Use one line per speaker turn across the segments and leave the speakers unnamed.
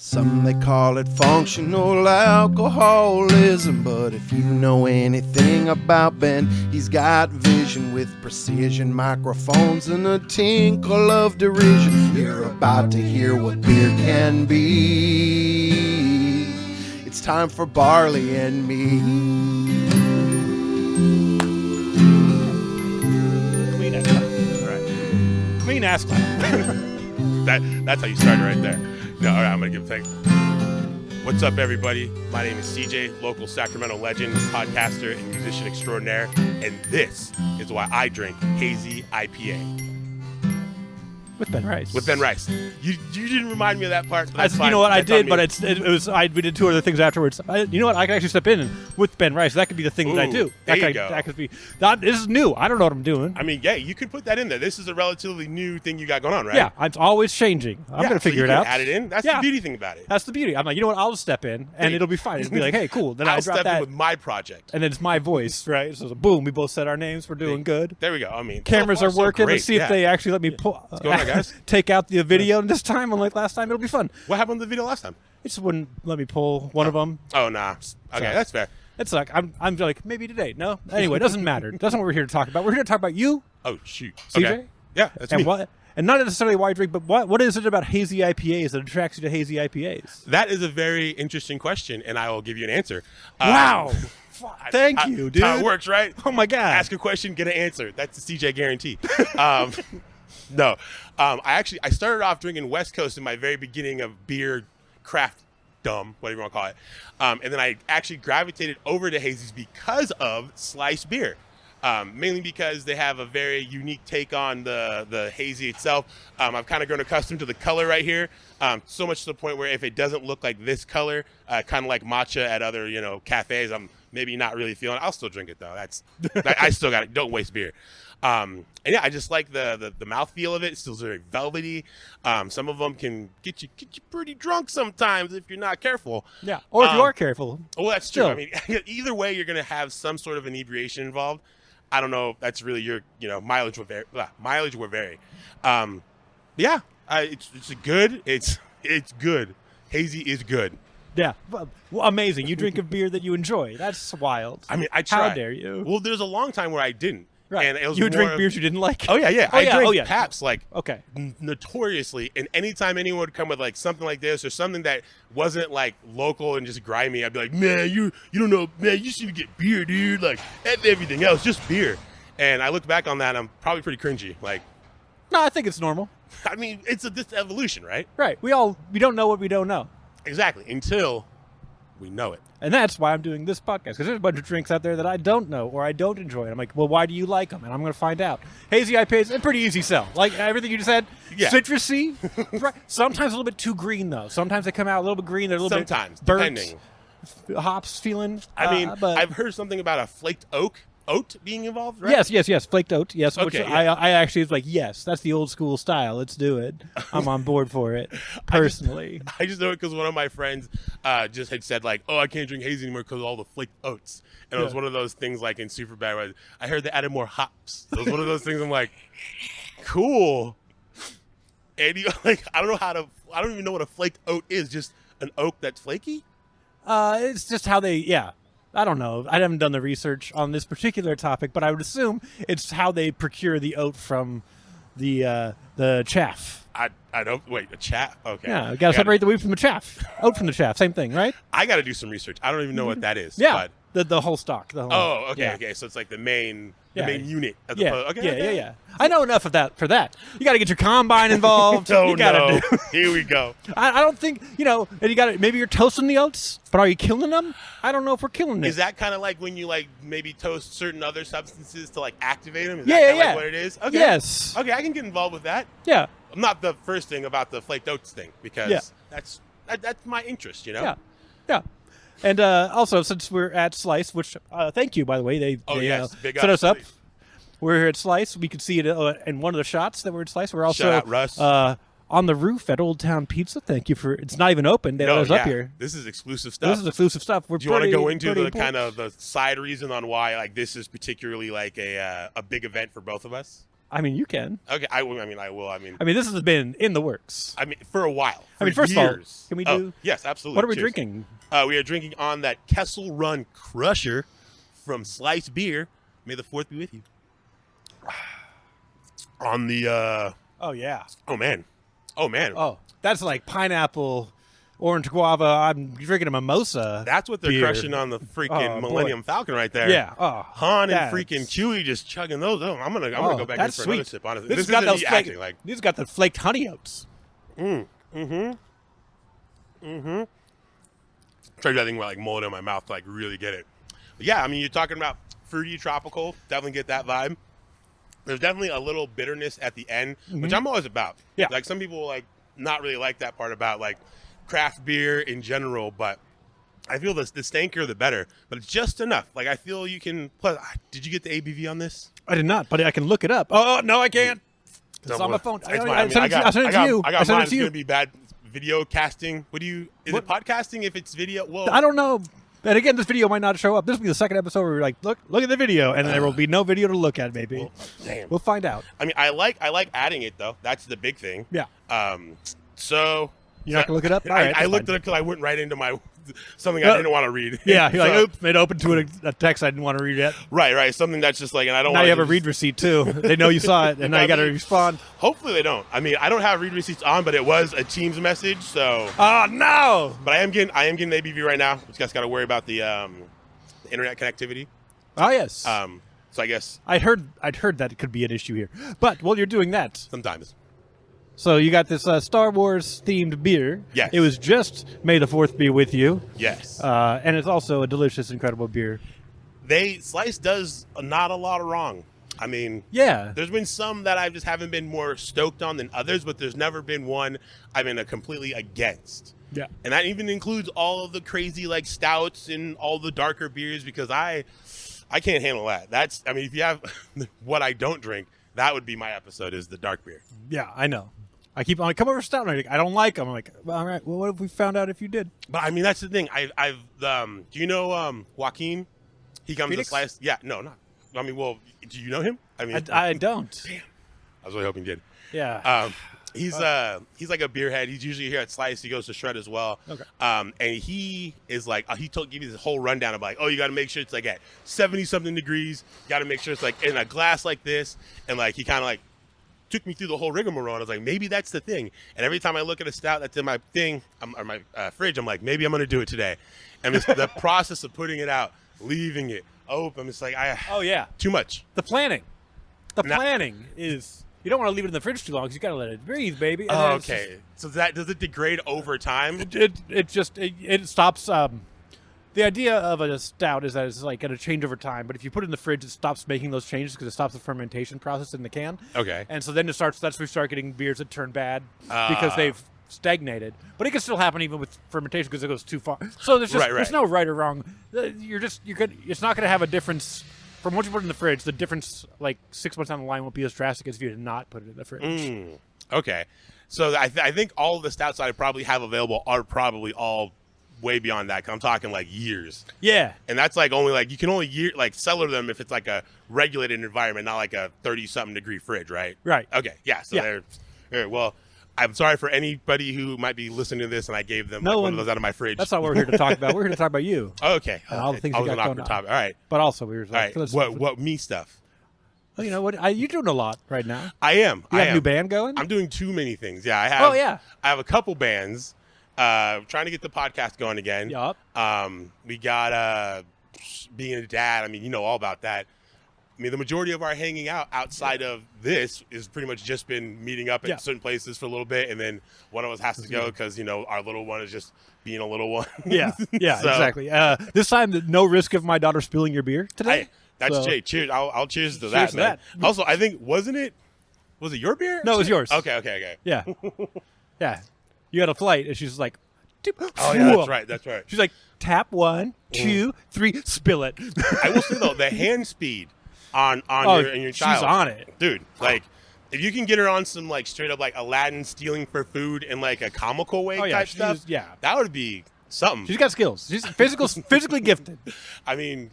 Some they call it functional alcoholism, but if you know anything about Ben, he's got vision with precision, microphones and a tinkle of derision. You're about to hear what beer can be. It's time for Barley and Me.
Clean ass clap. All right. Clean ass clap. That's how you start it right there. No, all right, I'm going to give thanks. What's up, everybody? My name is CJ, local Sacramento legend, podcaster, and musician extraordinaire, and this is why I drink Hazy IPA.
With Ben Rice.
With Ben Rice. You didn't remind me of that part. But that's fine.
You know what,
that's
I did, but we did two other things afterwards. You know what, I can actually step in and, with Ben Rice. That could be the thing that I do.
There you go.
That could be. This is new. I don't know what I'm doing.
I mean, yeah, you could put that in there. This is a relatively new thing you got going on, right?
Yeah, it's always changing. I'm going to figure it out.
Add it in. That's the beauty thing about it.
That's the beauty. I'm like, you know what, I'll just step in, and it'll be fine. It'll be like, hey, cool. Then
I'll
I drop
step
that
in with my project.
And then it's my voice, right? So boom, we both said our names. We're doing good.
There we go. I mean,
cameras are working. Let's see if they actually let me take out the video this time, unlike last time. It'll be fun.
What happened to the video last time?
It just wouldn't let me pull one of them.
Oh, nah. Okay, that's fair.
It's like, I'm like, maybe today. No? Anyway, it doesn't matter. That's not what we're here to talk about. We're here to talk about you.
Oh, shoot.
CJ?
Okay. Yeah, that's me.
And not necessarily why I drink, but what is it about hazy IPAs that attracts you to hazy IPAs?
That is a very interesting question, and I will give you an answer.
Wow. Thank you, dude.
That's how it works, right?
Oh, my God.
Ask a question, get an answer. That's the CJ guarantee. No. I started off drinking West Coast in my very beginning of beer craft whatever you want to call it. And then I actually gravitated over to hazies because of sliced beer. Mainly because they have a very unique take on the hazy itself. I've kind of grown accustomed to the color right here, so much to the point where if it doesn't look like this color, kind of like matcha at other cafes, I'm maybe not really feeling it. I'll still drink it though. I still got it. Don't waste beer. And yeah, I just like the mouthfeel of it. It's still very velvety. Some of them can get you pretty drunk sometimes if you're not careful.
Yeah, or if you are careful.
Well, that's true. I mean, either way, you're going to have some sort of inebriation involved. I don't know. That's really your, mileage will vary. Mileage will vary. Yeah, it's good. It's good. Hazy is good.
Yeah, well, amazing. You drink a beer that you enjoy. That's wild.
I mean, I try.
How dare you?
Well, there's a long time where I didn't.
Right.
And it was
you would drink beers you didn't like?
Oh, yeah. I drank Pabst, notoriously. And anytime anyone would come with, something like this or something that wasn't, local and just grimy, I'd be like, man, you don't know, man, you should get beer, dude. And everything else, just beer. And I look back on that, and I'm probably pretty cringy.
No, I think it's normal.
I mean, it's this evolution, right?
Right. We don't know what we don't know.
Exactly. Until we know it.
And that's why I'm doing this podcast, because there's a bunch of drinks out there that I don't know or I don't enjoy. And I'm like, well, why do you like them? And I'm going to find out. Hazy IPA is a pretty easy sell. Like everything you just said, citrusy. Right. Sometimes a little bit too green, though. Sometimes they come out a little bit green. They're a little bit burnt.
Depending.
Hops feeling.
I mean, I've heard something about a flaked oat being involved, right?
Yes. Flaked oat, yes.
Okay,
which I actually was like, yes, that's the old school style. Let's do it. I'm on board for it, personally.
I just know it because one of my friends just had said, oh, I can't drink hazy anymore because of all the flaked oats. And it was one of those things in Superbad where I heard they added more hops. So it was one of those things I'm like, cool. And I don't even know what a flaked oat is. Just an oat that's flaky?
It's just how I don't know. I haven't done the research on this particular topic, but I would assume it's how they procure the oat from the chaff.
I don't. Wait, the chaff? Okay.
Yeah, you got to separate the wheat from the chaff. Oat from the chaff, same thing, right?
I got to do some research. I don't even know what that is.
Yeah, the whole stock.
Okay. So it's the main unit.
Yeah. I know enough of that for that. You got to get your combine involved.
Here we go.
I don't think, and you got to, maybe you're toasting the oats, but are you killing them? I don't know if we're killing it.
Is that kind of like when you maybe toast certain other substances to activate them? Is that kind of what it is? Okay.
Yes.
Okay, I can get involved with that.
Yeah.
I'm not the first thing about the flaked oats thing because that's my interest,
Yeah. And also, since we're at Slice, which thank you, by the way, they set us up. Please. We're here at Slice. We could see it in one of the shots that we're at Slice. We're also
shout out, Russ.
On the roof at Old Town Pizza. Thank you for. It's not even open. They let us up here.
This is exclusive stuff.
Do you
want to go into the kind of the side reason on why this is particularly a big event for both of us?
I mean, you can.
Okay, I will. I mean,
this has been in the works.
I mean, for a while.
First
years.
of all, can we do?
Yes, absolutely.
What are we
Cheers.
drinking?
We are drinking on that Kessel Run Krusher from Slice Beer. May the 4th be with you. On the.
Oh yeah.
Oh man.
Oh, that's like pineapple, orange guava. I'm drinking a mimosa.
That's what they're
beer.
crushing on the freaking Millennium Falcon right there.
Yeah. Oh,
Han and freaking Chewie just chugging those. Oh, I'm gonna go back in for another sip. Honestly,
this
isn't
got
me acting like.
These got the flaked honey oats.
Try to do that thing where I like mold it in my mouth to like really get it. But yeah, I mean, you're talking about fruity, tropical. Definitely get that vibe. There's definitely a little bitterness at the end, which I'm always about.
Yeah.
Like some people like not really like that part about like craft beer in general, but I feel the stankier the better. But it's just enough. Like I feel you can. Plus, did you get the ABV on this?
I did not, but I can look it up. Oh no, I can't. It's on my phone. I sent it to you.
I got mine. It's going to be bad video casting. Is it podcasting if it's video? Well,
I don't know. And again, this video might not show up. This will be the second episode where we're like, look at the video, and there will be no video to look at. Maybe.
Well, damn.
We'll find out.
I mean, I like adding it though. That's the big thing.
Yeah.
So
you're not gonna look it up. All right,
I looked at it because I went right into my something I didn't want to read.
Yeah. You're like, oops, made open to a text I didn't want to read yet.
Right. Something that's just like, and I don't.
Now you have a read receipt too. They know you saw it, and now you got to respond.
Hopefully they don't. I mean, I don't have read receipts on, but it was a Teams message, so.
Oh no!
But I am getting the ABV right now. You guys got to worry about the internet connectivity.
Oh yes.
So I guess
I'd heard that it could be an issue here, but while you're doing that,
sometimes.
So you got this Star Wars themed beer.
Yes.
It was just May the 4th be with you.
Yes.
And it's also a delicious, incredible beer.
Slice does not a lot of wrong. I mean,
yeah.
There's been some that I just haven't been more stoked on than others, but there's never been one I've been completely against.
Yeah.
And that even includes all of the crazy like stouts and all the darker beers because I can't handle that. If you have what I don't drink, that would be my episode is the dark beer.
Yeah, I know. I come over stout and I don't like them. I'm like, well, all right, well, what if we found out if you did?
But I mean, that's the thing. Do you know Joaquin? He comes
Phoenix?
to Slice. Yeah, no, not. I mean, well, do you know him? I mean,
I don't.
Damn. I was really hoping you did.
Yeah.
He's like a beerhead. He's usually here at Slice. He goes to Shred as well.
Okay.
And he is like give me this whole rundown of like, oh, you got to make sure it's like at 70-something degrees. You got to make sure it's like in a glass like this. And like he kind of like took me through the whole rigmarole. I was like, maybe that's the thing. And every time I look at a stout that's in my thing or my fridge, I'm like, maybe I'm gonna do it today. And it's the process of putting it out, leaving it open. It's like too much.
The planning is. You don't want to leave it in the fridge too long because you got to let it breathe, baby. And
Okay. So does it degrade over time?
It stops. The idea of a stout is that it's like going to change over time. But if you put it in the fridge, it stops making those changes because it stops the fermentation process in the can.
Okay.
And so then that's where we start getting beers that turn bad because they've stagnated. But it can still happen even with fermentation because it goes too far. So there's no right or wrong. It's not going to have a difference. From what you put in the fridge, the difference, like 6 months down the line, won't be as drastic as if you did not put it in the fridge.
Okay. So I think all of the stouts I probably have available are probably all way beyond that. 'Cause I'm talking like years.
Yeah.
And that's like only like you can only cellar them if it's like a regulated environment, not like a 30-something degree fridge, right?
Right.
Okay. Yeah. So well, I'm sorry for anybody who might be listening to this and I gave them one of those out of my fridge.
That's not what we're here to talk about. We're here to talk about you.
Okay.
And all the things you got going on.
All right.
But also we were like,
all right. What me stuff?
Well, you know what? You're doing a lot right now.
I am.
You have a new band going?
I'm doing too many things. Yeah, I have.
Oh, yeah.
I have a couple bands. Trying to get the podcast going again.
Yup.
We got being a dad. I mean, you know all about that. I mean, the majority of our hanging out outside of this is pretty much just been meeting up at certain places for a little bit, and then one of us has to go because our little one is just being a little one.
Yeah, exactly. This time, no risk of my daughter spilling your beer today.
That's Jay. Cheers! I'll cheers to that. Man. Also, I think was it your beer?
No, it was yours.
Okay.
Yeah, yeah. You had a flight, and she's like,
oh yeah, that's right.
She's like, tap 1, 2, 3, spill it.
I will say though, the hand speed on your child,
she's on it,
dude. Like, if you can get her on some like straight up like Aladdin stealing for food in like a comical way type stuff, that would be something.
She's got skills. She's physically gifted.
I mean,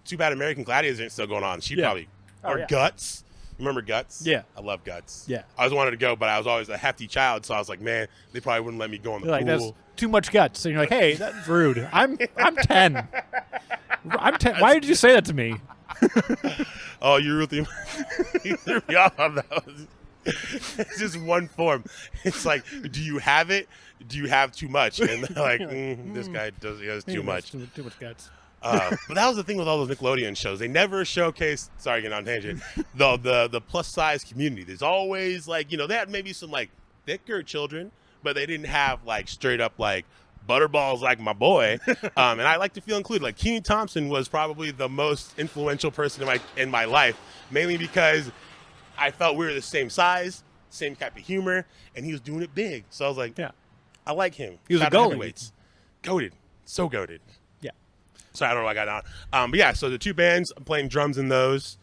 too bad American Gladiators ain't still going on. She probably Guts. Remember Guts?
Yeah.
I love Guts.
Yeah.
I always wanted to go, but I was always a hefty child, so I was like, man, they probably wouldn't let me go in the
You're like,
pool.
that's too much guts. And you're like, hey, that's rude. I'm 10. I'm 10. Why did you say that to me?
Oh, you really you threw me off on that. It's just one form. It's like, do you have it? Do you have too much? And they're like, this guy he has too much.
Too much guts.
But that was the thing with all those Nickelodeon shows. They never showcased, sorry, getting on tangent, the plus size community. There's always like, they had maybe some like thicker children, but they didn't have like straight up like butterballs like my boy. And I like to feel included. Like Kenan Thompson was probably the most influential person in my life, mainly because I felt we were the same size, same type of humor, and he was doing it big. So I was like,
yeah,
I like him.
He was
Shout
a
out to
goalie.
Heavyweights. Goated. So goated.
Yeah.
So I don't know what I got on. But yeah, so the two bands, I'm playing drums in those.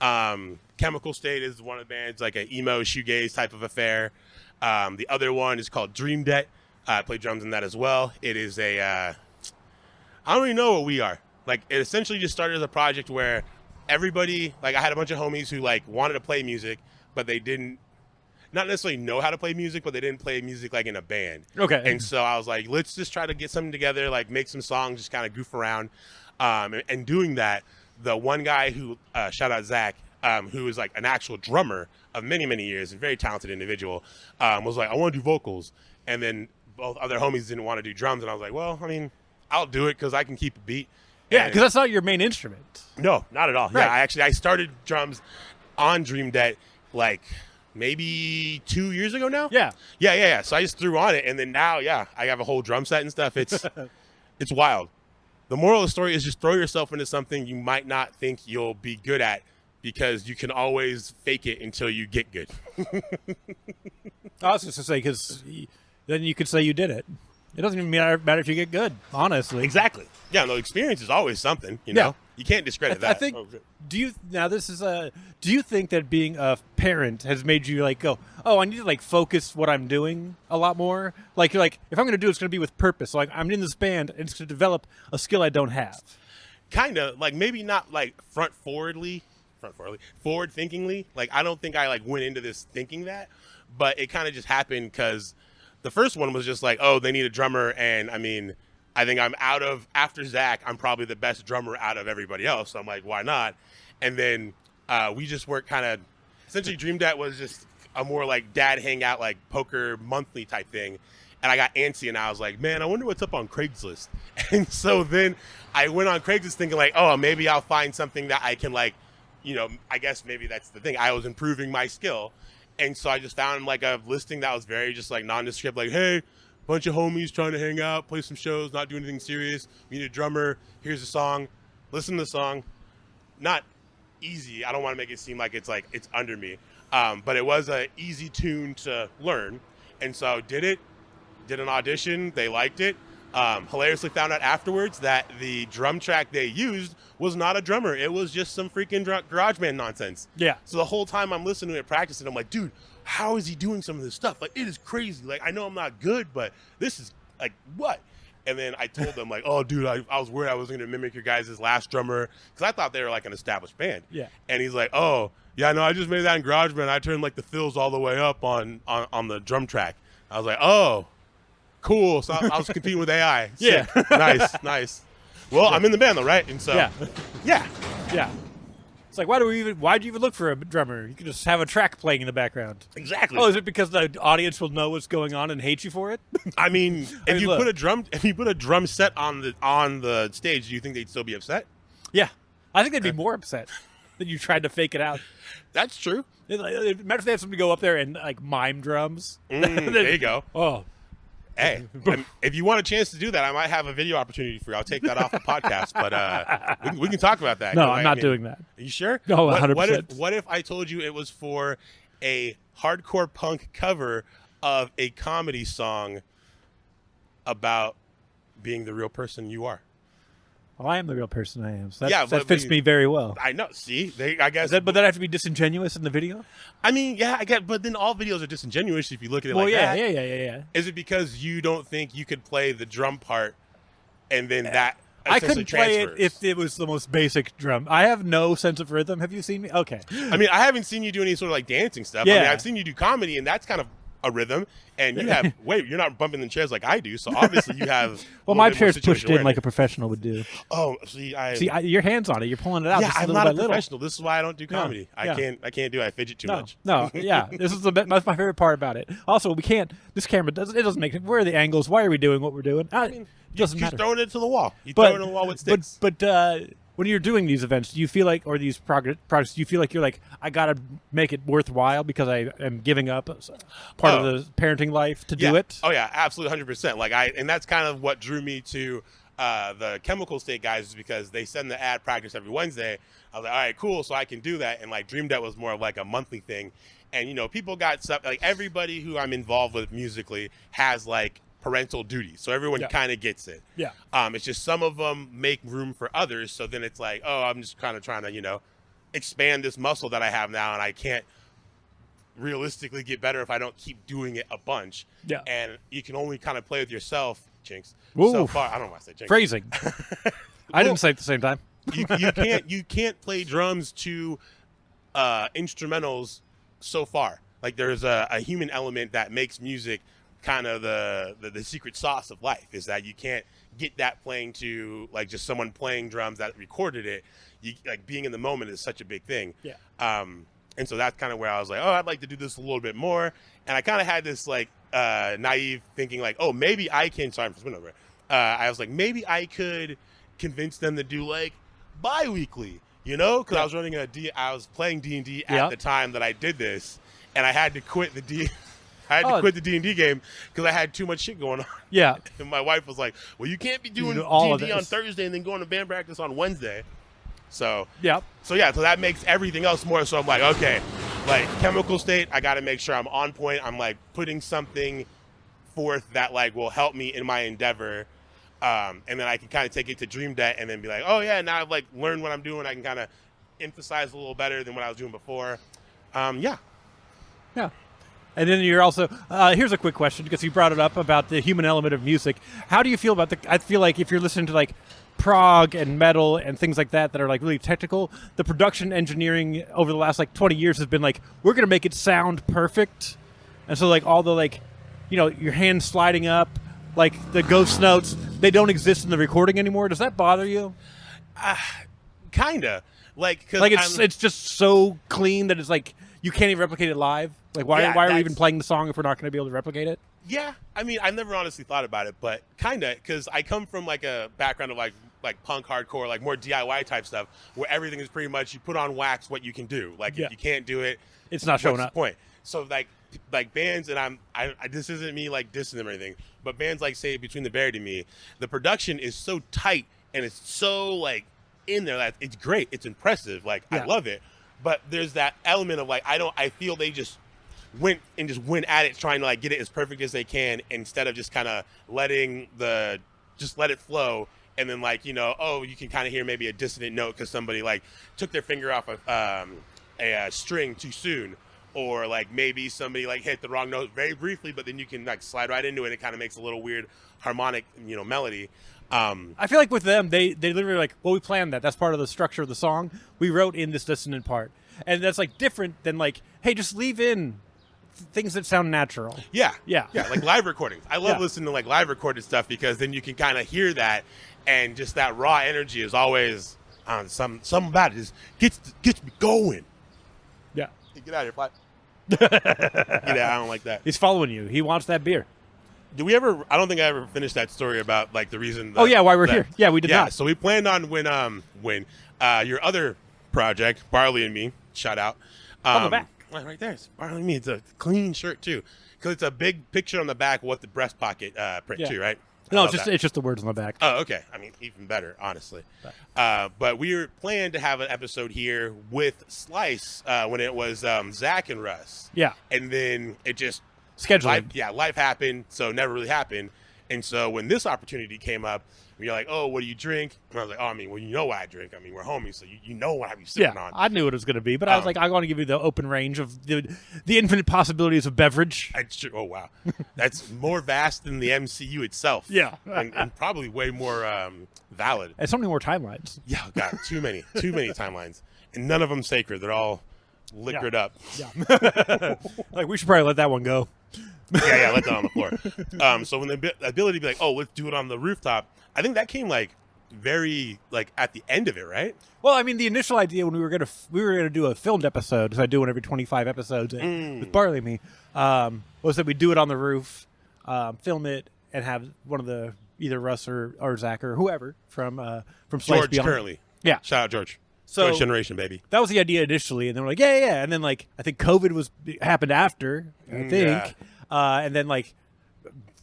Chemical State is one of the bands, like an emo shoegaze type of affair. The other one is called Dream Debt. I play drums in that as well. It is I don't even know what we are. Like, it essentially just started as a project where everybody, like, I had a bunch of homies who, like, wanted to play music, but they didn't, not necessarily know how to play music, but they didn't play music, like, in a band.
Okay.
And so I was like, let's just try to get something together, like, make some songs, just kind of goof around. And doing that, the one guy who, shout out Zach, who is, like, an actual drummer of many, many years, a very talented individual, was like, I want to do vocals. And then both other homies didn't want to do drums, and I was like, well, I mean, I'll do it because I can keep a beat.
Yeah, because that's not your main instrument.
No, not at all.
Right.
Yeah, I started drums on Dream Debt like maybe 2 years ago now. Yeah. So I just threw on it, and then now, I have a whole drum set and stuff. It's it's wild. The moral of the story is just throw yourself into something you might not think you'll be good at, because you can always fake it until you get good.
I was just to say, because then you could say you did it. It doesn't even matter if you get good, honestly.
Exactly. Yeah, no, experience is always something, you know?
Yeah.
You can't discredit that.
I think, do you think that being a parent has made you like go, oh, I need to like focus what I'm doing a lot more? Like, you're like, if I'm going to do it, it's going to be with purpose. So, like, I'm in this band, and it's going to develop a skill I don't have.
Kind of, like, maybe not like forward thinkingly. Like, I don't think I like went into this thinking that, but it kind of just happened because the first one was just like, oh, they need a drummer. And I mean, I think after Zach, I'm probably the best drummer out of everybody else. So I'm like, why not? And then we just worked kind of, essentially Dream Debt was just a more like dad hangout, like poker monthly type thing. And I got antsy and I was like, man, I wonder what's up on Craigslist. And so then I went on Craigslist thinking like, oh, maybe I'll find something that I can like, I guess maybe that's the thing. I was improving my skill. And so I just found like a listing that was very just like nondescript, like, hey, bunch of homies trying to hang out, play some shows, not do anything serious. We need a drummer. Here's a song. Listen to the song. Not easy. I don't want to make it seem like it's under me. But it was an easy tune to learn. And so did an audition. They liked it. Hilariously found out afterwards that the drum track they used was not a drummer. It was just some freaking GarageBand nonsense.
Yeah.
So the whole time I'm listening to it, practicing, I'm like, dude, how is he doing some of this stuff? Like, it is crazy. Like, I know I'm not good, but this is like, what? And then I told them like, oh, dude, I was worried I was going to mimic your guys' last drummer, because I thought they were like an established band.
Yeah.
And he's like, oh, yeah, no, I just made that in GarageBand. I turned like the fills all the way up on the drum track. I was like, oh, cool. So I was competing with AI.
Yeah.
Nice. Well, I'm in the band though, right? And so, yeah.
It's like, why'd you even look for a drummer? You can just have a track playing in the background.
Exactly.
Oh, is it because the audience will know what's going on and hate you for it?
I mean, if you
look.
put a drum set on the stage, do you think they'd still be upset?
Yeah. I think they'd be more upset that you tried to fake it out.
That's true.
Imagine if they had somebody go up there and like mime drums.
There you go.
Oh.
Hey, if you want a chance to do that, I might have a video opportunity for you. I'll take that off the podcast, but we can talk about that.
No, I'm not doing that.
Are you sure?
No, 100%.
What if I told you it was for a hardcore punk cover of a comedy song about being the real person you are?
Well, I am the real person I am. So
that
fits me very well.
I know. See, I guess.
But that have to be disingenuous in the video?
I mean, yeah, I get. But then all videos are disingenuous if you look at it
that.
Yeah. Is it because you don't think you could play the drum part, and then that
I couldn't play it if it was the most basic drum. I have no sense of rhythm. Have you seen me? Okay.
I mean, I haven't seen you do any sort of like dancing stuff.
Yeah.
I mean, I've seen you do comedy, and that's kind of a rhythm. And you have you're not bumping the chairs like I do, so obviously you have.
Well, my chair's pushed in like a professional would do.
Oh,
your hands on it. You're pulling it out.
Yeah,
just
I'm
little
not
by
a professional. This is why I don't do comedy.
Yeah.
I can't do it. I fidget too much.
No, yeah. This is that's my favorite part about it. Also, we can't. This camera doesn't make it. Where are the angles? Why are we doing what we're doing?
I mean,
doesn't matter.
You're throwing it to the wall. You throw it to the wall with sticks.
But when you're doing these events, do you feel like, or these projects, do you feel like you're like, I gotta make it worthwhile because I am giving up part of the parenting life to do it?
Oh yeah, absolutely, 100%. Like and that's kind of what drew me to the Chemical State guys, is because they send the ad practice every Wednesday. I was like, all right, cool, so I can do that. And like Dream Debt was more of like a monthly thing, and people got stuff like everybody who I'm involved with musically has like parental duties, so everyone kind of gets it.
Yeah.
It's just some of them make room for others, so then it's like, oh, I'm just kind of trying to expand this muscle that I have now, and I can't realistically get better if I don't keep doing it a bunch.
Yeah.
And you can only kind of play with yourself, Jinx.
Ooh.
So far, I don't know why I said Jinx.
Phrasing. I didn't say it at the same time.
you can't play drums to instrumentals so far. Like there's a human element that makes music kind of the secret sauce of life, is that you can't get that playing to like just someone playing drums that recorded it. You like being in the moment is such a big thing.
Yeah.
And so that's kind of where I was like, oh, I'd like to do this a little bit more. And I kind of had this like naive thinking like, oh, maybe I can. Sorry for spinning over. I was like, maybe I could convince them to do like bi-weekly, because I was running I was playing D&D at the time that I did this, and I had to quit the D&D game because I had too much shit going on.
Yeah.
And my wife was like, well, you can't be doing
all
D&D on Thursday and then going to band practice on Wednesday. So
yeah.
So that makes everything else more. So I'm like, okay, like Chemical State, I got to make sure I'm on point. I'm like putting something forth that like will help me in my endeavor. And then I can kind of take it to Dream Debt and then be like, oh yeah, now I've like learned what I'm doing. I can kind of emphasize a little better than what I was doing before. Yeah.
And then you're also, here's a quick question, because you brought it up about the human element of music. How do you feel about I feel like if you're listening to like prog and metal and things like that are like really technical, the production engineering over the last like 20 years has been like, we're going to make it sound perfect. And so like all the like, your hands sliding up, like the ghost notes, they don't exist in the recording anymore. Does that bother you?
Kinda. Like
it's just so clean that it's like, you can't even replicate it live. Like, why are we even playing the song if we're not going to be able to replicate it?
Yeah, I mean, I've never honestly thought about it, but kind of, because I come from like a background of like punk, hardcore, like more DIY type stuff, where everything is pretty much you put on wax what you can do. Like if you can't do it,
it's not showing
what's
up.
The point. So like bands, and I this isn't me like dissing them or anything, but bands like say Between the Buried and Me, the production is so tight and it's so like in there that it's great, it's impressive, like I love it. But there's that element of like I feel they just went at it trying to like get it as perfect as they can, instead of just kind of letting let it flow, and then like you can kind of hear maybe a dissonant note because somebody like took their finger off a string too soon, or like maybe somebody like hit the wrong note very briefly, but then you can like slide right into it and it kind of makes a little weird harmonic melody.
I feel like with them, they literally like, well, we planned that. That's part of the structure of the song. We wrote in this dissonant part. And that's like different than like, hey, just leave in things that sound natural.
Yeah. Like live recordings. I love listening to like live recorded stuff, because then you can kind of hear that, and just that raw energy is always something about it gets me going.
Yeah.
Hey, get out of here, Get out. I don't like that.
He's following you. He wants that beer.
Do we ever? I don't think I ever finished that story about like the reason.
Why we're here? Yeah, we did not.
So we planned on when your other project, Barley and Me, shout out
on the back,
right there. It's Barley and Me. It's a clean shirt too, because it's a big picture on the back with the breast pocket print too, right?
No, it's just the words on the back.
Oh, okay. I mean, even better, honestly. But we were planned to have an episode here with Slice when it was Zach and Russ.
Yeah,
and then it just.
Scheduling.
Life happened, so it never really happened. And so when this opportunity came up, you're like, oh, what do you drink? And I was like, oh, I mean, well, you know what I drink. I mean, we're homies, so you know what I be sipping on.
I knew what it was going to be, but I was like, I want to give you the open range of the infinite possibilities of beverage.
Oh, wow. That's more vast than the MCU itself.
Yeah.
and probably way more valid.
And so many more timelines.
Yeah, God, too many timelines. And none of them sacred. They're all liquored up.
Yeah. Like, we should probably let that one go.
Yeah, let that on the floor. So when the ability to be like, oh, let's do it on the rooftop, I think that came like very like at the end of it, right?
Well, I mean, the initial idea when we were gonna do a filmed episode, because I do one every 25 episodes with Barley Me, was that we do it on the roof, film it, and have one of the either Russ or Zach or whoever from Slice
George
Beyond.
currently.
Yeah,
shout out George.
So
George Generation, baby.
That was the idea initially, and then we're like, yeah, and then like I think COVID happened after, I think.
Yeah.
And then, like,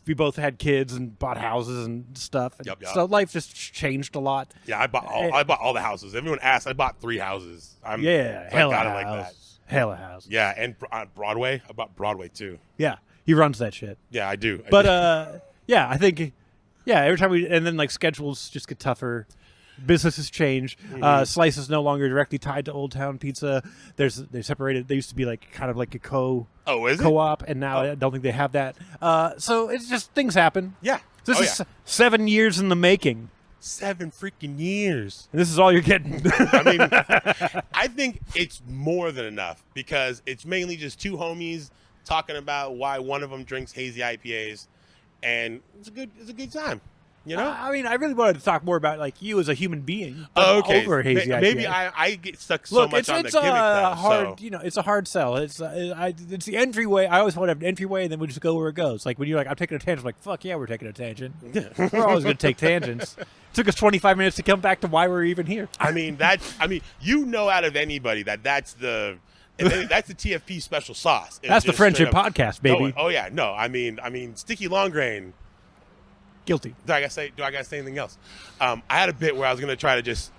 we both had kids and bought houses and stuff. And
Yep.
so life just changed a lot.
Yeah, I bought all the houses. Everyone asked. I bought 3 houses.
Hella
like
house.
that.
Hella house.
Yeah, and on Broadway. I bought Broadway, too.
Yeah, he runs that shit.
Yeah, I do.
Yeah, I think, every time and then, like, schedules just get tougher. Businesses change. Slice is no longer directly tied to Old Town Pizza. They separated. They used to be like kind of like a co-op, and now I don't think they have that. So it's just things happen.
Yeah.
This is 7 years in the making.
7 freaking years.
And this is all you're getting.
I mean, I think it's more than enough because it's mainly just 2 homies talking about why one of them drinks hazy IPAs, and it's a good time. You know,
I mean, I really wanted to talk more about like you as a human being.
Okay,
over hazy IPA.
Maybe I get stuck so much on the gimmick.
Hard, it's a hard sell. It's the entryway. I always want to have an entryway, and then we just go where it goes. Like when you're like, I'm taking a tangent. I'm like, fuck yeah, we're taking a tangent. We're always going to take tangents. It took us 25 minutes to come back to why we're even here.
I mean, you know, out of anybody that's the TFP special sauce.
That's the friendship podcast, baby.
Oh yeah, no, I mean, sticky long grain.
Guilty.
Do I gotta say anything else? I had a bit where I was gonna try to just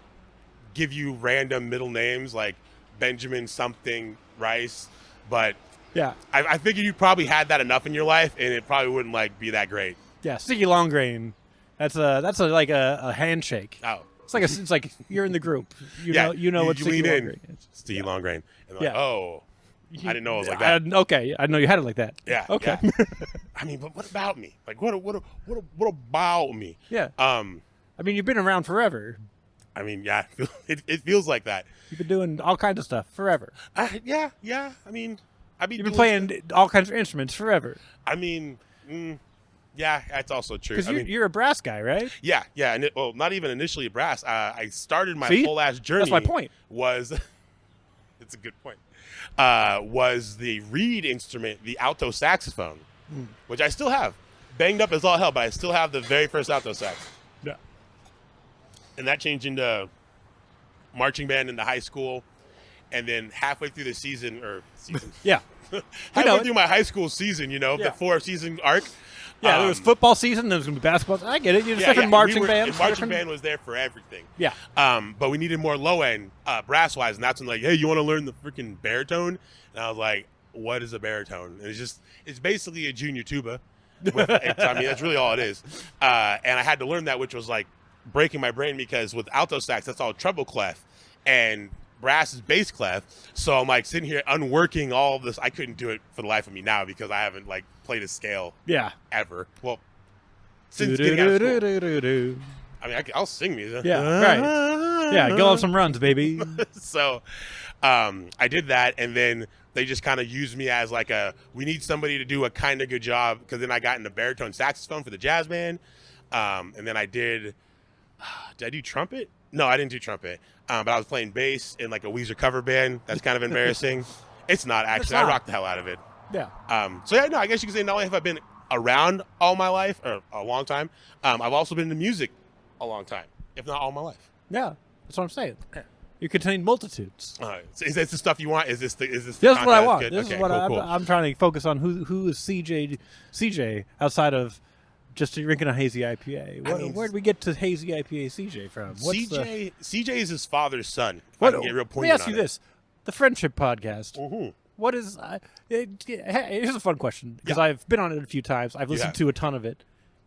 give you random middle names like Benjamin something Rice, but
yeah,
I figured you probably had that enough in your life, and it probably wouldn't like be that great.
Yeah, sticky long grain. That's like a handshake.
Oh,
it's like you're in the group. You know what sticky long grain is.
Sticky long grain. And like, oh. I didn't know it was like that.
Okay, I know you had it like that.
Yeah.
Okay.
Yeah. I mean, but what about me? Like, what about me?
Yeah. I mean, you've been around forever.
I mean, yeah, it feels like that.
You've been doing all kinds of stuff forever.
Yeah. I mean,
you've been playing all kinds of instruments forever.
I mean, yeah, that's also true.
Because you're a brass guy, right?
Yeah, and not even initially a brass. I started my whole ass journey.
That's my point.
It's a good point. Was the reed instrument, the alto saxophone, which I still have. Banged up as all hell, but I still have the very first alto sax.
Yeah.
And that changed into marching band in the high school. And then halfway through the season.
Yeah.
halfway through my high school season, the 4-season arc.
Yeah, there was football season, there was going to be basketball. I get it. You're different marching bands.
Marching band was there for everything.
Yeah.
But we needed more low-end brass-wise, and that's when hey, you want to learn the freaking baritone? And I was like, what is a baritone? And it's basically a junior tuba. That's really all it is. And I had to learn that, which was like breaking my brain because with alto sax, that's all treble clef. And brass is bass clef. So I'm like sitting here unworking all of this. I couldn't do it for the life of me now because I haven't like played a scale ever. Well, since getting out of school. I mean, I'll sing music.
Yeah, right. Yeah, go on some runs, baby.
So I did that, and then they just kind of used me as like we need somebody to do a kind of good job because then I got into baritone saxophone for the jazz band. And then did I do trumpet? No, I didn't do trumpet. But I was playing bass in like a Weezer cover band. That's kind of embarrassing. It's not actually. I rocked the hell out of it.
Yeah.
So yeah, no, I guess you could say not only have I been around all my life or a long time, I've also been into music a long time, if not all my life.
Yeah, that's what I'm saying. You contain multitudes.
Is this the stuff you want? Is this the
This is what I want.
Good?
This
okay,
is what
cool.
I'm trying to focus on. Who is CJ outside of just drinking a hazy IPA? Where did we get to hazy IPA CJ from?
CJ is his father's son.
Let me ask you this: the Friendship Podcast.
Mm-hmm.
What is? Here's a fun question because I've been on it a few times. I've listened to a ton of it.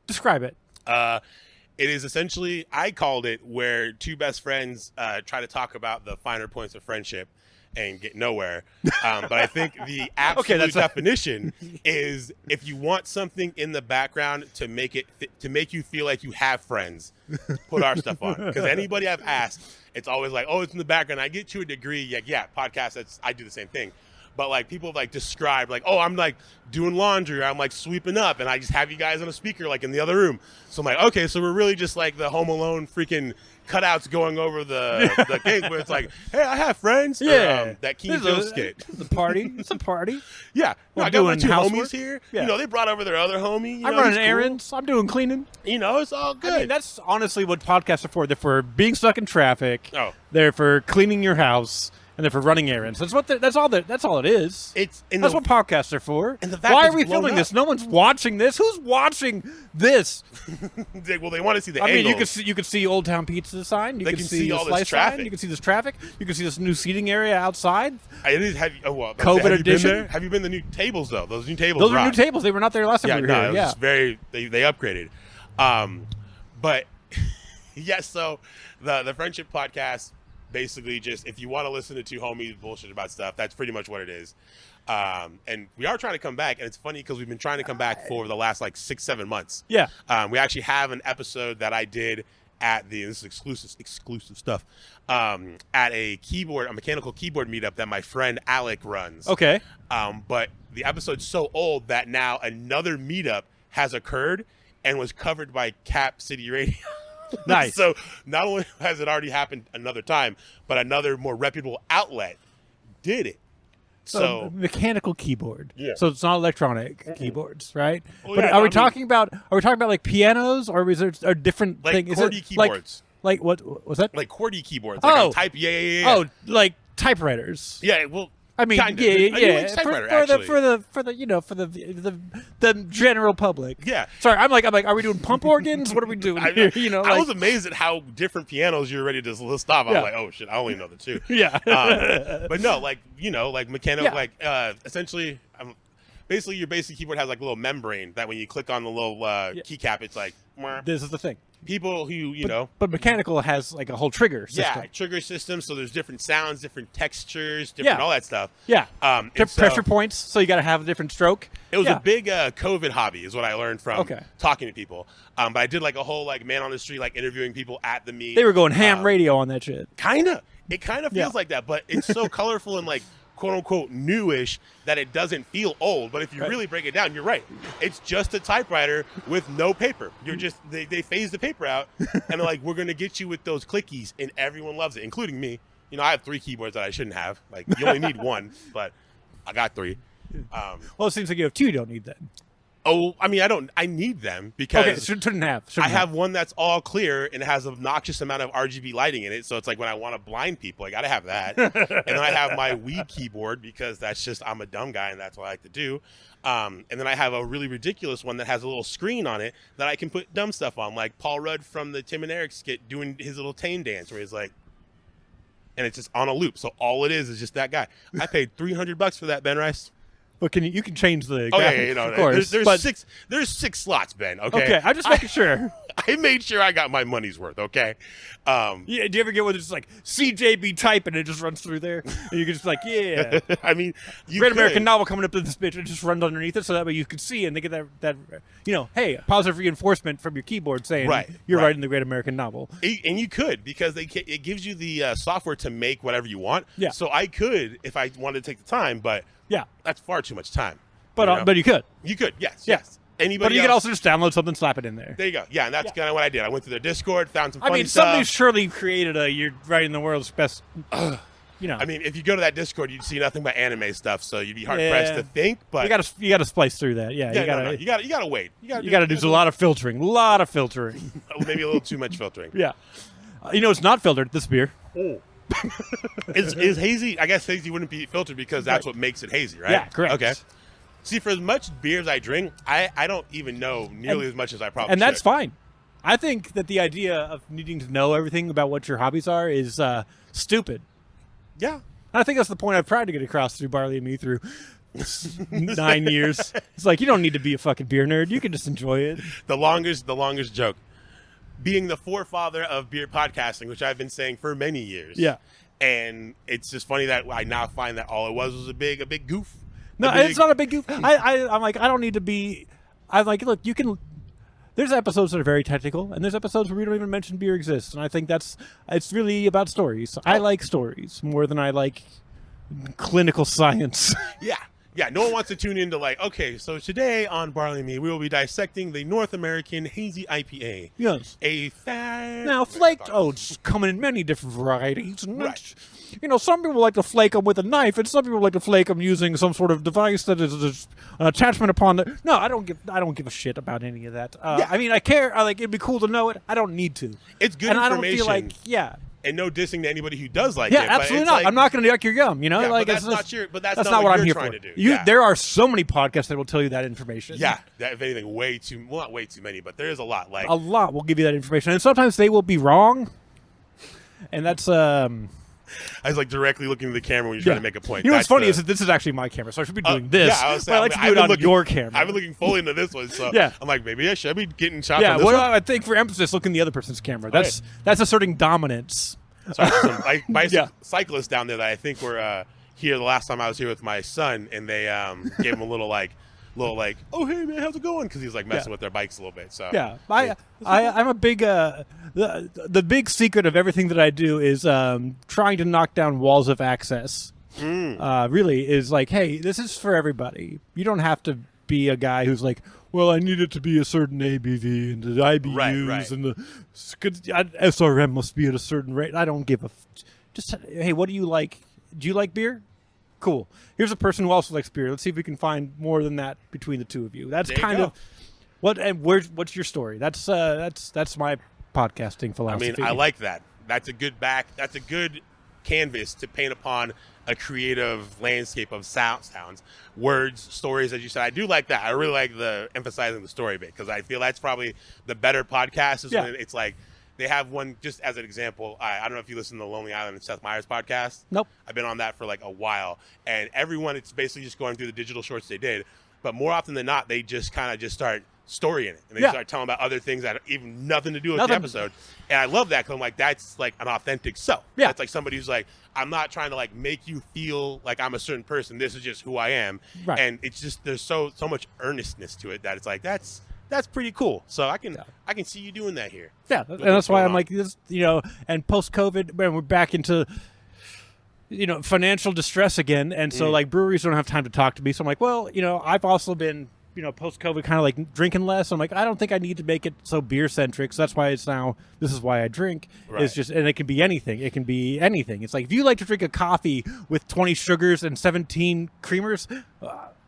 Describe it.
It is essentially, I called it, where two best friends try to talk about the finer points of friendship and get nowhere. But I think the absolute definition is if you want something in the background to make you feel like you have friends, put our stuff on. Because anybody I've asked, it's always like, oh, it's in the background. I get to a degree, yeah, podcasts, I do the same thing. But like people like describe like, oh, I'm like doing laundry, or I'm like sweeping up, and I just have you guys on a speaker like in the other room. So I'm like, okay, so we're really just like the Home Alone freaking cutouts going over the cake, where it's like, hey, I have friends.
Yeah,
or, that King Joe skit.
It's a party. It's a party.
Yeah, I got my two homies here.
Yeah.
You know, they brought over their other homie.
I'm running errands. I'm doing cleaning.
You know, it's all good.
I mean, that's honestly what podcasts are for. They're for being stuck in traffic.
Oh,
they're for cleaning your house. And they're for running errands. That's all it is. That's what podcasts are for.
And the fact
why are we filming this? No one's watching this. Who's watching this?
Well, they want to see the
I mean,
angles.
you could see Old Town Pizza sign. You
They
can
can
see
see
the
all this
slice
traffic.
sign. You can see this traffic. You can see this new seating area outside.
COVID
edition.
Been there? Have you been to the new tables though? Those new tables.
Those are new tables. They were not there last time we were here.
It was very. They upgraded. But yes, so the friendship podcast. Basically, just if you want to listen to two homies bullshit about stuff, that's pretty much what it is. And we are trying to come back, and it's funny because we've been trying to come back for the last like 6-7 months.
Yeah.
We actually have an episode that I did at this is exclusive stuff, at a mechanical keyboard meetup that my friend Alec runs.
Okay.
But the episode's so old that now another meetup has occurred and was covered by Cap City Radio.
Nice.
So not only has it already happened another time, but another more reputable outlet did it. So
mechanical keyboard.
Yeah.
So it's not electronic keyboards, right?
Well,
but
yeah,
are we talking about like pianos, or is there a different
like
thing?
QWERTY keyboards.
Like what was that?
Like QWERTY keyboards. Like on type. Yeah.
Oh, like typewriters.
Yeah. Well,
I mean,
kind of.
yeah.
For
the general public.
Yeah.
Sorry, I'm like, are we doing pump organs? What are we doing here? You know,
I was amazed at how different pianos you're ready to list off. I was like, oh shit, I only know the two.
Yeah.
But no, like mechanical, essentially, basically your basic keyboard has like a little membrane that when you click on the little keycap, it's like.
This is the thing.
People who
but mechanical has like a whole trigger system.
Yeah, trigger system. So there's different sounds, different textures, all that stuff.
Yeah. Pressure points. So you got to have a different stroke.
It was a big COVID hobby, is what I learned from talking to people. But I did like a whole like man on the street, like interviewing people at the meet.
They were going ham radio on that shit.
Kinda. It kind of feels like that, but it's so colorful and like quote unquote newish that it doesn't feel old. But if you really break it down, you're right. It's just a typewriter with no paper. You're just they phase the paper out and they're like, we're gonna get you with those clickies, and everyone loves it, including me. You know, I have 3 keyboards that I shouldn't have. Like you only need one, but I got 3.
Well, it seems like you have 2 you don't need that.
Oh, I mean, I need them because
shouldn't have.
I have one that's all clear and it has an obnoxious amount of RGB lighting in it. So it's like when I want to blind people, I got to have that. And then I have my weed keyboard because that's just, I'm a dumb guy and that's what I like to do. And then I have a really ridiculous one that has a little screen on it that I can put dumb stuff on, like Paul Rudd from the Tim and Eric skit doing his little Tane dance where he's like, and it's just on a loop. So all it is just that guy. I paid $300 for that, Ben Rice.
But you can change the graphics,
okay,
of course.
There's 6 slots, Ben. Okay,
I'm just making sure.
I made sure I got my money's worth. Okay.
Yeah. Do you ever get one that's just like CJB type and it just runs through there? And you can just like, yeah.
I mean,
Great American Novel coming up to this bitch, it just runs underneath it, so that way you can see and they get that hey, positive reinforcement from your keyboard saying you're writing the Great American Novel.
And you could because it gives you the software to make whatever you want.
Yeah.
So I could if I wanted to take the time, but.
Yeah,
that's far too much time.
But you could.
You could, yes. Anybody
but you could also just download something, slap it in there.
There you go. Yeah, and that's kind of what I did. I went to their Discord, found some funny stuff.
Somebody surely created you're writing the world's best. I
mean, if you go to that Discord, you'd see nothing but anime stuff, so you'd be hard pressed to think. But
you got to splice through that. Yeah,
you got to wait.
You got to do a lot of filtering.
Maybe a little too much filtering.
Yeah. It's not filtered. This beer.
Oh. is hazy? I guess hazy wouldn't be filtered because that's what makes it hazy, right?
Yeah, correct.
Okay. See, for as much beers I drink, I don't even know nearly as much as I probably should.
And that's fine. I think that the idea of needing to know everything about what your hobbies are is stupid.
Yeah.
And I think that's the point I've tried to get across through Barley and Me through 9 years. It's like, you don't need to be a fucking beer nerd. You can just enjoy it.
The longest joke. Being the forefather of beer podcasting, which I've been saying for many years.
Yeah.
And it's just funny that I now find that all it was a big goof.
No, it's not a big goof. I'm like, I don't need to be. I'm like, look, you can. There's episodes that are very technical, and there's episodes where we don't even mention beer exists, and I think it's really about stories. I like stories more than I like clinical science.
Yeah, no one wants to tune into like, okay, so today on Barley Me, we will be dissecting the North American Hazy IPA.
Yes. Now, flaked oats come in many different varieties. And
right.
Some people like to flake them with a knife, and some people like to flake them using some sort of device that is an attachment upon the. No, I don't give a shit about any of that. I mean, I care. It'd be cool to know it. I don't need to.
It's good
and
information.
I don't feel like,
And no dissing to anybody who does like it.
Yeah, absolutely not.
Like,
I'm not going to yuck your yum.
But that's not
what
what
I'm
you're
here
trying
for.
to do.
There are so many podcasts that will tell you that information.
Yeah, that if anything, not way too many, but there is a lot.
A lot will give you that information, and sometimes they will be wrong. And that's
I was like directly looking at the camera when you're trying to make a point.
You know what's funny is that this is actually my camera, so I should be doing this.
Yeah,
but I like to do it on your camera.
I've been looking fully into this one, so
yeah.
I'm like, maybe I should be getting shots
on
this one.
I think for emphasis, look in the other person's camera. That's asserting dominance.
Sorry, some cyclists down there that I think were here the last time I was here with my son, and they gave him a little oh hey man, how's it going? Because he's like messing with their bikes a little bit. So
yeah, I'm a big the big secret of everything that I do is trying to knock down walls of access. Really is like, hey, this is for everybody. You don't have to be a guy who's like, well, I need it to be a certain ABV and the IBUs and the SRM must be at a certain rate. I don't give a. Just hey, what do you like? Do you like beer? Cool. Here's a person who also likes beer. Let's see if we can find more than that between the two of you. That's kind of what. And what's your story? That's my podcasting philosophy.
I mean, I like that. That's a good That's a good canvas to paint upon a creative landscape of sounds, words, stories, as you said. I do like that. I really like the emphasizing the story bit because I feel that's probably the better podcast is when it's like they have one, just as an example. I don't know if you listen to the Lonely Island and Seth Meyers podcast.
Nope.
I've been on that for like a while. And everyone, it's basically just going through the digital shorts they did. But more often than not, they just kind of just start story in it. And they start telling about other things that have even nothing to do with the episode. And I love that because I'm like, that's like an authentic self. Yeah. That's like somebody who's like, I'm not trying to like make you feel like I'm a certain person. This is just who I am. Right. And it's just, there's so much earnestness to it that it's like, that's pretty cool. So I can see you doing that here. Yeah. And
that's why I'm like, this, and post-COVID, when we're back into, financial distress again. And so like breweries don't have time to talk to me. So I'm like, well, I've also been, post-COVID kind of like drinking less. I'm like, I don't think I need to make it so beer-centric. So that's why this is why I drink. Right. It's just, and it can be anything. It can be anything. It's like, if you like to drink a coffee with 20 sugars and 17 creamers,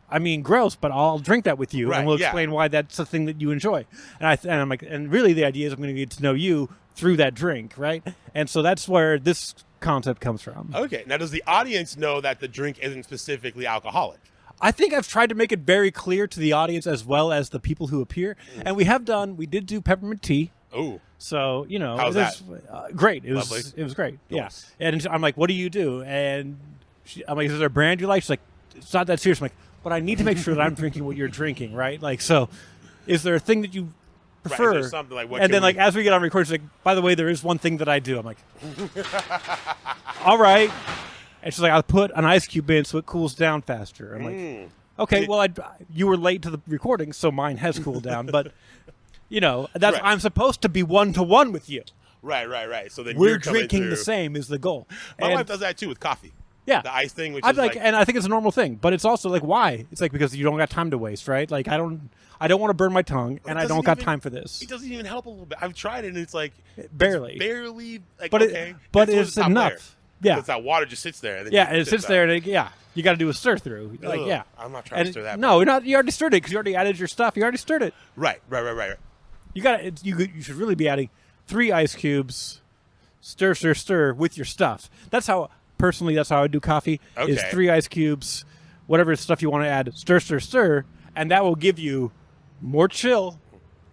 I mean, gross, but I'll drink that with you, and we'll explain why that's a thing that you enjoy. And I'm like, and really the idea is I'm going to get to know you through that drink, right? And so that's where this concept comes from.
Okay. Now, does the audience know that the drink isn't specifically alcoholic?
I think I've tried to make it very clear to the audience as well as the people who appear. And we did do peppermint tea.
Oh.
So,
how's that?
Great. It
Lovely.
was great.
Nice.
Yeah. And I'm like, what do you do? And I'm like, is there a brand you like? She's like, it's not that serious. I'm like, but I need to make sure that I'm drinking what you're drinking, right? Like, so is there a thing that you prefer?
Right, something like what?
And then, like, as we get on recording, she's like, by the way, there is one thing that I do. I'm like, all right. And she's like, I'll put an ice cube in so it cools down faster. I'm like, okay, well, you were late to the recording, so mine has cooled down. But, that's I'm supposed to be one-to-one with you.
Right. So then
we're drinking the same is the goal.
My wife does that, too, with coffee.
Yeah.
The ice thing, which
I'd
is like,
and I think it's a normal thing, but it's also like, why? It's like, because you don't got time to waste, right? Like, I don't want to burn my tongue, and I don't got time for this.
It doesn't even help a little bit. I've tried it, and it's like
barely,
like,
but
okay.
But it's enough.
Layer.
Yeah.
Because that water just sits there. And
then it sits there, and you got to do a stir through. Like, yeah.
I'm not trying to stir that.
No, you're not. You already stirred it because you already added your stuff. You already stirred it.
Right.
You got you should really be adding 3 ice cubes, stir with your stuff. That's how I do coffee. Okay. Is 3 ice cubes, whatever stuff you want to add, stir, and that will give you more chill,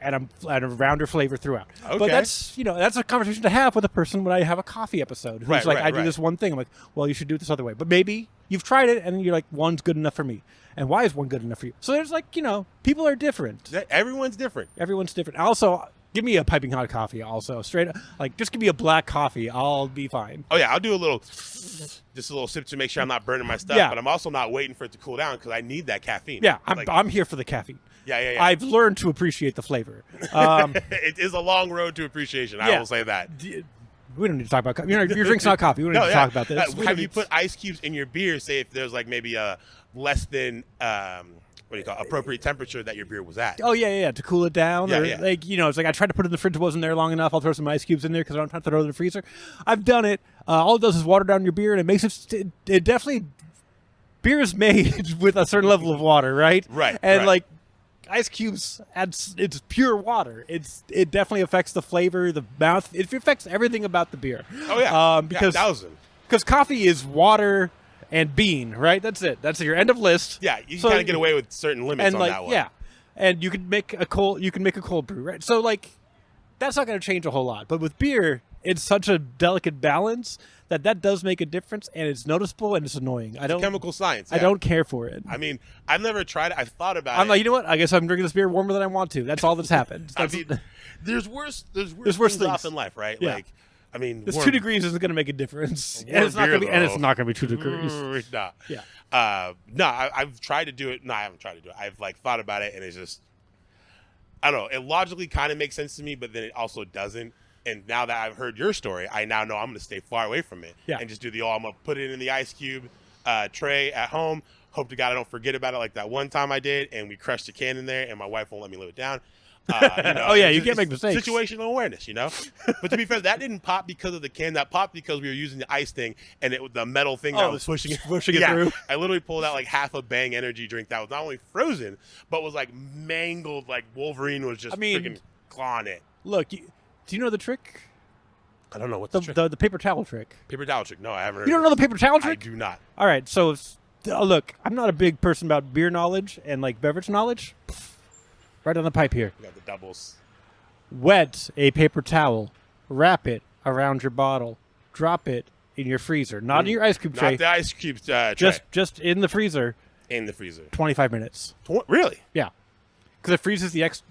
and a rounder flavor throughout.
Okay.
But that's a conversation to have with a person when I have a coffee episode. Who's
Right,
I do this one thing. I'm like, well, you should do it this other way. But maybe you've tried it and you're like, one's good enough for me. And why is one good enough for you? So there's people are different.
Everyone's different.
Everyone's different. Also, give me a piping hot coffee. Also, straight up, just give me a black coffee. I'll be fine.
Oh yeah, I'll do just a little sip to make sure I'm not burning my stuff.
Yeah.
But I'm also not waiting for it to cool down because I need that caffeine.
Yeah, I'm here for the caffeine.
Yeah.
I've learned to appreciate the flavor.
It is a long road to appreciation. I will say that.
We don't need to talk about coffee. Your drink's not coffee. We don't need to talk about this.
Have you put ice cubes in your beer? Say if there's maybe a less than appropriate temperature that your beer was at.
Oh yeah, to cool it down.
Yeah,
or
yeah.
It's like I tried to put it in the fridge, it wasn't there long enough. I'll throw some ice cubes in there because I don't have to throw it in the freezer. I've done it. All it does is water down your beer, and it makes it definitely. Beer is made with a certain level of water, right?
Right.
And
right.
ice cubes it's pure water. It definitely affects the flavor, the mouth. It affects everything about the beer.
Oh yeah.
Because coffee is water and bean, right? That's it. That's your end of list.
Yeah, you can kind of get away with certain limits on that one.
Yeah, and you can make a cold brew, right? So that's not going to change a whole lot. But with beer, it's such a delicate balance that does make a difference, and it's noticeable and it's annoying.
It's chemical science. Yeah.
I don't care for it.
I mean, I've never tried it. I've thought about it.
I'm like, you know what? I guess I'm drinking this beer warmer than I want to. That's all that's happened.
There's worse things off in life, right?
Yeah.
This
2 degrees isn't going to make a difference, and it's not going to be 2 degrees.
Nah.
Yeah.
I've tried to do it. No, I haven't tried to do it. I've thought about it, and it's just, I don't know. It logically kind of makes sense to me, but then it also doesn't. And now that I've heard your story, I now know I'm going to stay far away from it and just do I'm going to put it in the ice cube tray at home. Hope to God I don't forget about it like that one time I did, and we crushed a can in there, and my wife won't let me live it down.
You can't make mistakes.
Situational awareness, But to be fair, that didn't pop because of the can. That popped because we were using the ice thing, and the metal thing that was pushing it through. I literally pulled out half a Bang energy drink that was not only frozen, but was mangled, Wolverine was just freaking clawing it.
Look, do you know the trick?
I don't know what's the trick.
The paper towel trick.
Paper towel trick? No, I haven't heard.
You don't know the paper towel trick?
I do not.
All right, so look, I'm not a big person about beer knowledge and beverage knowledge. Right on the pipe here.
We got the doubles.
Wet a paper towel, wrap it around your bottle, drop it in your freezer, not in your ice cube tray.
Not the ice cube tray.
Just in the freezer.
In the freezer.
25 minutes.
Really?
Yeah. Because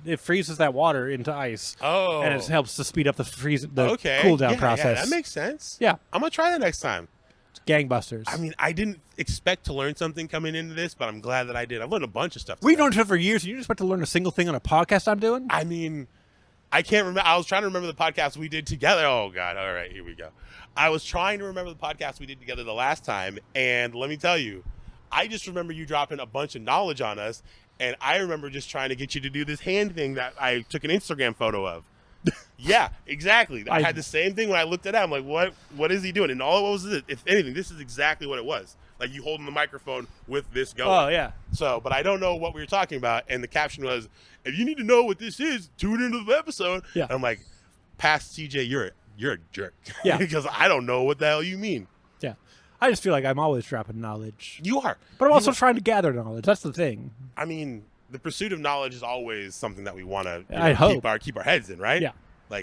it freezes that water into ice.
Oh.
And it helps to speed up the cool down process.
Yeah, that makes sense.
Yeah.
I'm going to try that next time.
It's gangbusters.
I mean, I didn't expect to learn something coming into this, but I'm glad that I did. I've learned a bunch of stuff.
We've known each other for years. You just expect to learn a single thing on a podcast I'm doing?
I mean, I can't remember. I was trying to remember the podcast we did together. Oh, God. All right, here we go. I was trying to remember the podcast we did together the last time, and let me tell you, I just remember you dropping a bunch of knowledge on us, and I remember just trying to get you to do this hand thing that I took an Instagram photo of. Yeah, exactly. I had the same thing when I looked at it. I'm like, what is he doing? And all it was, if anything, this is exactly what it was. You holding the microphone with this going.
Oh, yeah.
So, but I don't know what we were talking about. And the caption was, if you need to know what this is, tune into the episode.
Yeah.
And I'm like, past CJ, you're a jerk.
Yeah.
Because I don't know what the hell you mean.
Yeah. I just feel like I'm always dropping knowledge.
You are.
But I'm also trying to gather knowledge. That's the thing.
I mean, the pursuit of knowledge is always something that we want to keep our heads in, right?
Yeah.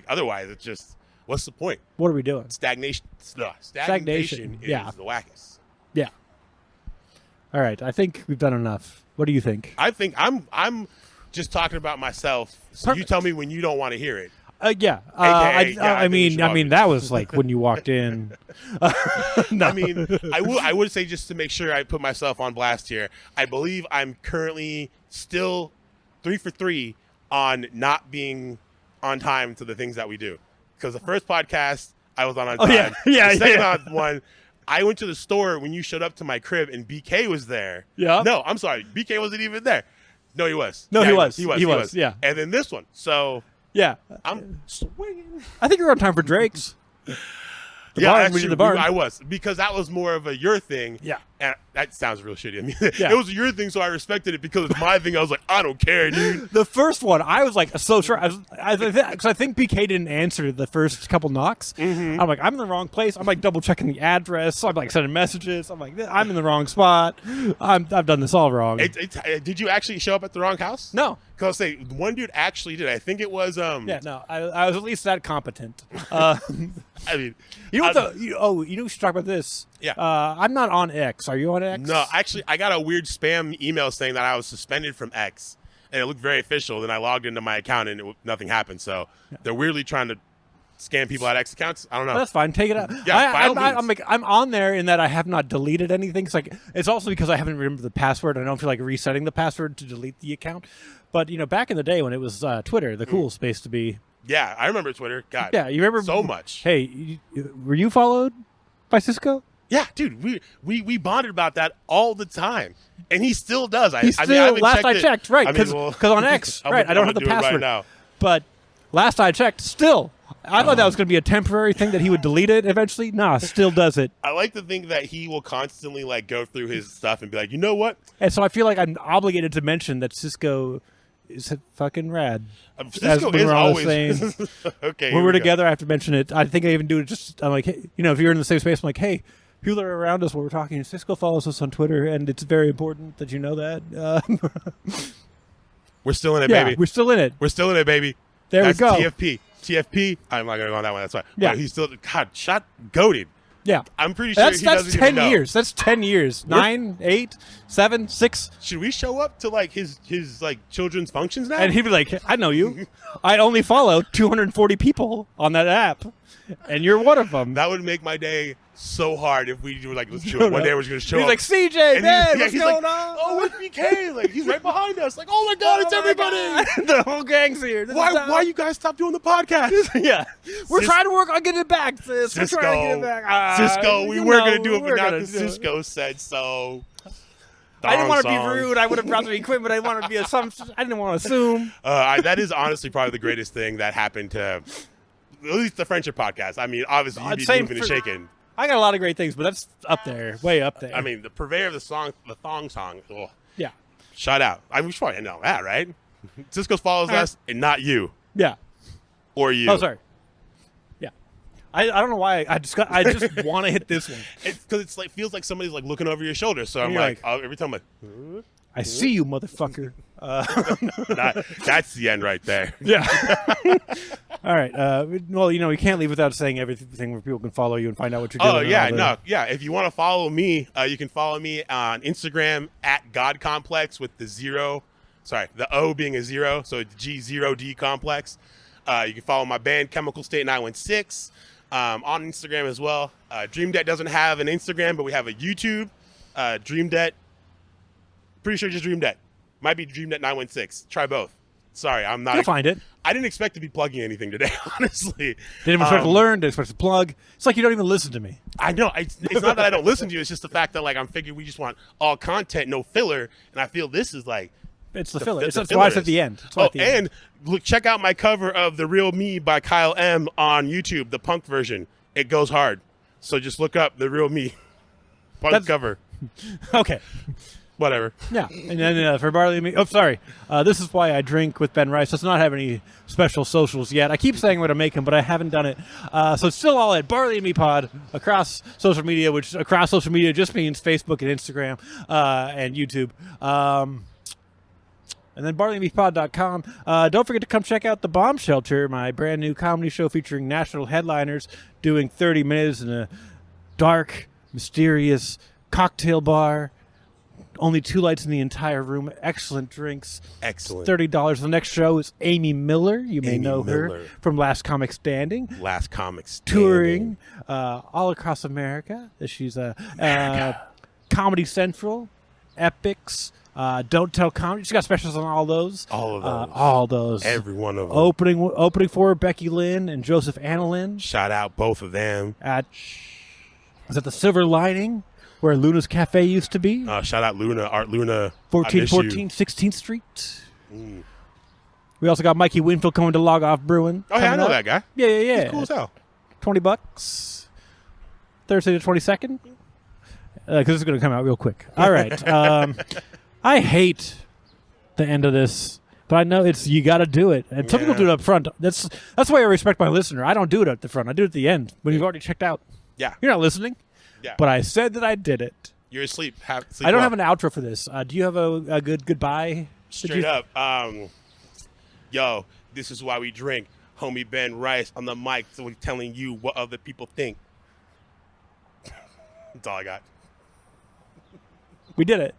Otherwise, it's just, what's the point?
What are we doing?
Stagnation is the wackest.
Yeah. All right. I think we've done enough. What do you think?
I think I'm just talking about myself. So you tell me when you don't want to hear it.
Yeah. I mean, that was when you walked in. No.
I mean, I would say, just to make sure I put myself on blast here, I believe I'm currently still 3 for 3 on not being on time to the things that we do. Because the first podcast, I was on time.
The
second one, I went to the store when you showed up to my crib and BK was there.
Yeah.
No, I'm sorry. BK wasn't even there. No, he was.
No,
yeah,
he was. Yeah.
And then this one. So...
yeah,
I'm swinging.
I think you're on time for Drake's.
I was, because that was more of your thing.
Yeah,
And that sounds real shitty. I mean,
Yeah.
it was your thing, so I respected it because it's my thing. I was like, I don't care, dude.
The first one, I was like so sure. Because I think PK didn't answer the first couple knocks.
Mm-hmm.
I'm like, I'm in the wrong place. I'm like double checking the address. So I'm like sending messages. I'm like, I'm in the wrong spot. I've done this all wrong.
Did you actually show up at the wrong house?
No.
Because say one dude actually did. I think it was
Yeah, no. I was at least that competent.
I mean,
You know what? You know we should talk about this.
Yeah.
I'm not on X. Are you on X?
No, actually, I got a weird spam email saying that I was suspended from X, and it looked very official. Then I logged into my account, and nothing happened. So they're weirdly trying to scam people at X accounts. I don't know.
Well, that's fine. Take it out.
Yeah, by all means.
I'm on there in that I have not deleted anything. It's also because I haven't remembered the password. I don't feel like resetting the password to delete the account. But back in the day when it was Twitter, the cool space to be.
Yeah, I remember Twitter. God.
Yeah, you remember
so much.
Hey, were you followed by Sisqo?
Yeah, dude, we bonded about that all the time, and he still does.
Last I checked, right? Because on X, right? I don't have the password
right now.
But last I checked, still. I thought that was going to be a temporary thing that he would delete it eventually. Nah, still does it.
I like to think that he will constantly like go through his stuff and be like, you know what?
And so I feel like I'm obligated to mention that Sisqo is fucking rad.
Sisqo is always okay.
When we're together, I have to mention it. I think I even do it just. I'm like, hey, if you're in the same space, I'm like, hey, people are around us while we're talking. Sisqo follows us on Twitter, and it's very important that you know that.
We're still in it,
yeah,
baby.
We're still in it.
We're still in it, baby.
That's
we go. TFP. I'm not gonna go on that one. That's fine.
Yeah.
But he's still shot goated.
Yeah.
I'm pretty sure
that's
he doesn't
10
even know.
years. That's 10 years. 9, 8, 7, 6.
Should we show up to like his like children's functions now?
And he'd be like, I know you. I only follow 240 people on that app, and you're one of them.
That would make my day so hard if we were like, let's do it. One day we're just gonna show
He's
up.
like, CJ, man, what's
he's
going
like,
on?
Oh, it's BK. Like he's right behind us. Like, oh my God, it's everybody.
The whole gang's here.
Why you guys stop doing the podcast?
Yeah, we're trying to work on getting it back, sis. We're
Sisqo,
trying to get it back.
Sisqo, we were gonna do it, but now Sisqo said so.
I didn't want to be rude. I would have brought the equipment. I didn't want to be I didn't want to assume.
That is honestly probably the greatest thing that happened to at least the Friendship Podcast. I mean, obviously you'd be moving and shaking.
I got a lot of great things, but that's up there, way up there.
I mean, the purveyor of the song, the thong song. Oh,
yeah.
Shout out. I mean, we should probably know that, right? Sisqo follows us, and not you.
Yeah.
Or you.
Oh, sorry. Yeah. I don't know why I just want to hit this one.
It's because it's like feels like somebody's like looking over your shoulder. So I'm like every time I'm like,
I see you, motherfucker.
That's the end right there.
Yeah. All right. Well, we can't leave without saying everything where people can follow you and find out what you're doing.
Oh, yeah. Yeah. If you want to follow me, you can follow me on Instagram at God Complex with the O being a 0. So it's G0D Complex. You can follow my band, Chemical State 916, on Instagram as well. Dream Debt doesn't have an Instagram, but we have a YouTube. Dream Debt. Pretty sure just Dream Debt. Might be Dream Debt 916. Try both. Sorry, I'm not.
You'll find it.
I didn't expect to be plugging anything today, honestly.
Didn't expect to learn. Didn't expect to plug. It's like you don't even listen to me.
I know. It's not that I don't listen to you. It's just the fact that like I'm figuring we just want all content, no filler, and I feel this is like
it's the filler. It's
filler
why it's at the end.
And look, check out my cover of The Real Me by Kyle M on YouTube, the punk version. It goes hard. So just look up The Real Me punk cover.
Okay.
Whatever.
Yeah. And then for Barley and Me, this is why I drink with Ben Rice. Does not have any special socials yet. I keep saying I'm going to make them, but I haven't done it. So it's still all at Barley and Me Pod across social media, which across social media just means Facebook and Instagram and YouTube. And then barleyandmepod.com. Don't forget to come check out The Bomb Shelter, my brand new comedy show featuring national headliners doing 30 minutes in a dark, mysterious cocktail bar. Only 2 lights in the entire room. Excellent drinks.
Excellent.
$30. The next show is Amy Miller. You may know her from Last Comic Standing. Touring all across America. She's Comedy Central, Epics, Don't Tell Comedy. She's got specials on all those. All those.
Every one of them.
Opening for Becky Lynn and Joseph Annalyn.
Shout out both of them.
Is that the Silver Lining? Where Luna's Cafe used to be.
Shout out Luna, Art Luna.
1414 16th Street. We also got Mikey Winfield coming to Log Off Brewing.
Oh, yeah, I know that guy.
Yeah.
He's cool as hell.
$20. Thursday the 22nd. because it's going to come out real quick. All right. I hate the end of this, but I know you got to do it. And some people do it up front. That's why I respect my listener. I don't do it at the front. I do it at the end when you've already checked out.
Yeah.
You're not listening.
Yeah.
But I said that I did it.
You're asleep.
I don't have an outro for this. Do you have a good goodbye?
Straight up. Yo, this is why we drink. Homie Ben Rice on the mic, so we're telling you what other people think. That's all I got.
We did it.